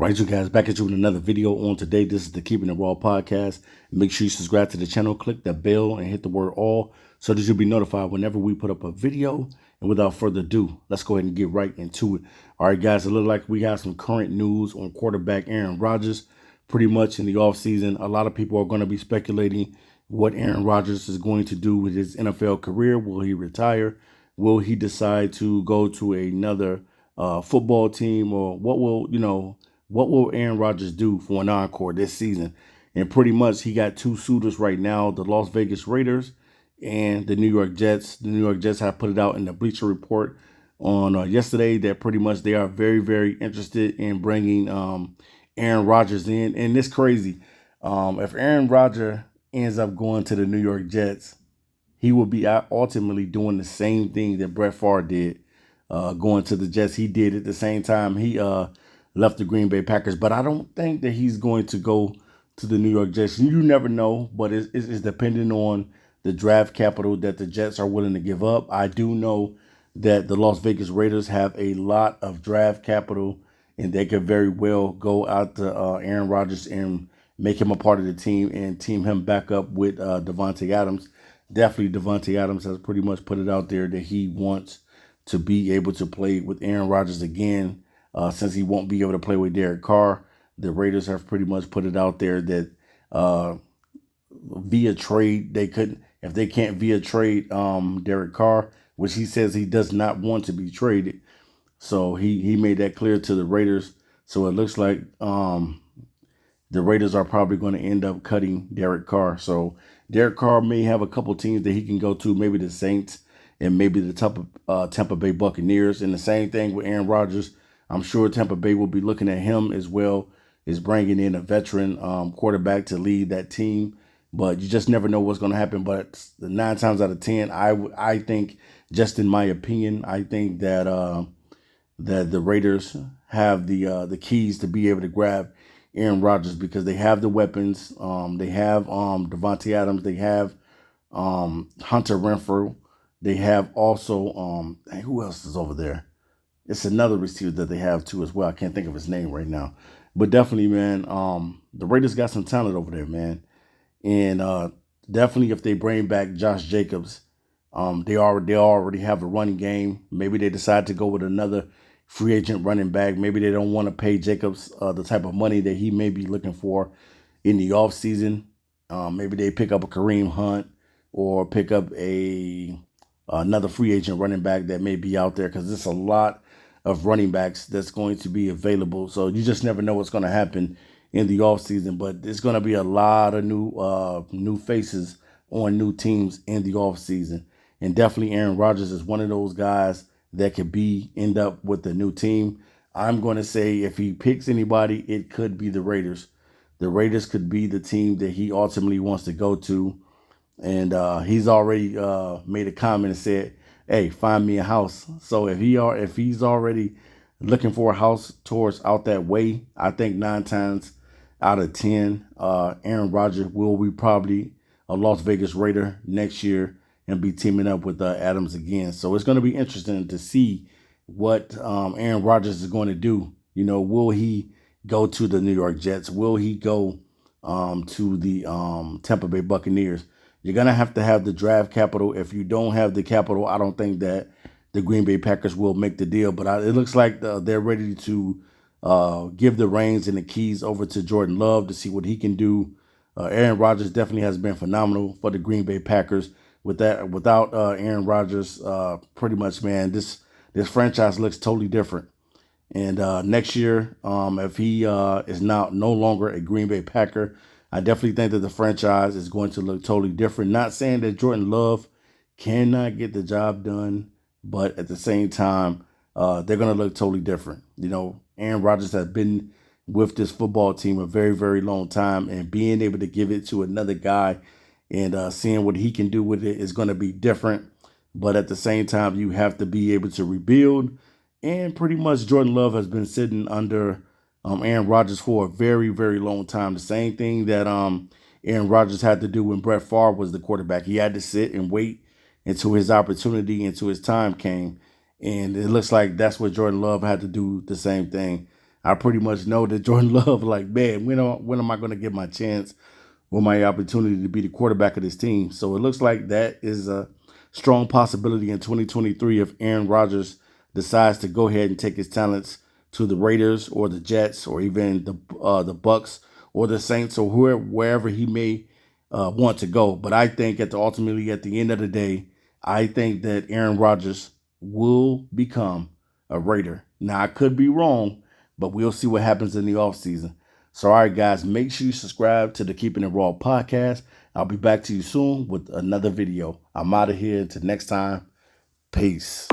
Right, you guys, back at you with another video on today. This is the Keeping It Raw podcast. Make sure you subscribe to the channel, click that bell, and hit the word all so that you'll be notified whenever we put up a video. And without further ado, let's go ahead and get right into it. All right, guys, it looks like we have some current news on quarterback Aaron Rodgers. Pretty much in the offseason, a lot of people are going to be speculating what Aaron Rodgers is going to do with his NFL career. Will he retire? Will he decide to go to another football team, or what will Aaron Rodgers do for an encore this season? And pretty much he got two suitors right now, the Las Vegas Raiders and the New York Jets. The New York Jets have put it out in the Bleacher Report on yesterday that pretty much they are very, very interested in bringing Aaron Rodgers in. And it's crazy. If Aaron Rodgers ends up going to the New York Jets, he will be ultimately doing the same thing that Brett Favre did going to the Jets. He did at the same time he left the Green Bay Packers. But I don't think that he's going to go to the New York Jets. You never know, but it's dependent on the draft capital that the Jets are willing to give up. I do know that the Las Vegas Raiders have a lot of draft capital, and they could very well go out to Aaron Rodgers and make him a part of the team and team him back up with Davante Adams. Definitely Davante Adams has pretty much put it out there that he wants to be able to play with Aaron Rodgers again, since he won't be able to play with Derek Carr. The Raiders have pretty much put it out there that via trade, they couldn't, if they can't via trade Derek Carr, which he says he does not want to be traded. So he made that clear to the Raiders. So it looks like the Raiders are probably going to end up cutting Derek Carr. So Derek Carr may have a couple teams that he can go to, maybe the Saints and maybe the Tampa Bay Buccaneers. And the same thing with Aaron Rodgers. I'm sure Tampa Bay will be looking at him as well as bringing in a veteran quarterback to lead that team. But you just never know what's going to happen. But 9 times out of 10, I think, just in my opinion, I think that that the Raiders have the keys to be able to grab Aaron Rodgers because they have the weapons. They have Davante Adams. They have Hunter Renfrow. They have also who else is over there? It's another receiver that they have too as well. I can't think of his name right now, but definitely, man, the Raiders got some talent over there, man, and definitely if they bring back Josh Jacobs, they already have a running game. Maybe they decide to go with another free agent running back. Maybe they don't want to pay Jacobs the type of money that he may be looking for in the offseason. Maybe they pick up a Kareem Hunt or pick up another free agent running back that may be out there, because there's a lot of running backs that's going to be available. So you just never know what's going to happen in the offseason. But there's going to be a lot of new faces on new teams in the offseason. And definitely Aaron Rodgers is one of those guys that could end up with a new team. I'm going to say if he picks anybody, it could be the Raiders. The Raiders could be the team that he ultimately wants to go to. And he's already made a comment and said, "Hey, find me a house." So if he's already looking for a house towards out that way, I think 9 times out of 10, Aaron Rodgers will be probably a Las Vegas Raider next year and be teaming up with Adams again. So it's going to be interesting to see what Aaron Rodgers is going to do. Will he go to the New York Jets? Will he go to the Tampa Bay Buccaneers? You're going to have the draft capital. If you don't have the capital, I don't think that the Green Bay Packers will make the deal. But it looks like they're ready to give the reins and the keys over to Jordan Love to see what he can do. Aaron Rodgers definitely has been phenomenal for the Green Bay Packers. Without Aaron Rodgers, pretty much, man, this franchise looks totally different. And next year, if he is now no longer a Green Bay Packer, I definitely think that the franchise is going to look totally different. Not saying that Jordan Love cannot get the job done, but at the same time, they're going to look totally different. Aaron Rodgers has been with this football team a very, very long time, and being able to give it to another guy and seeing what he can do with it is going to be different. But at the same time, you have to be able to rebuild. And pretty much Jordan Love has been sitting under Aaron Rodgers for a very, very long time. The same thing that Aaron Rodgers had to do when Brett Favre was the quarterback. He had to sit and wait until his opportunity, until his time came. And it looks like that's what Jordan Love had to do, the same thing. I pretty much know that Jordan Love, like, man, when am I going to get my chance or my opportunity to be the quarterback of this team? So it looks like that is a strong possibility in 2023 if Aaron Rodgers decides to go ahead and take his talents to the Raiders or the Jets or even the Bucks or the Saints or wherever he may want to go. But I think ultimately at the end of the day, I think that Aaron Rodgers will become a Raider. Now, I could be wrong, but we'll see what happens in the offseason. So, all right, guys, make sure you subscribe to the Keeping It Raw podcast. I'll be back to you soon with another video. I'm out of here. Until next time, peace.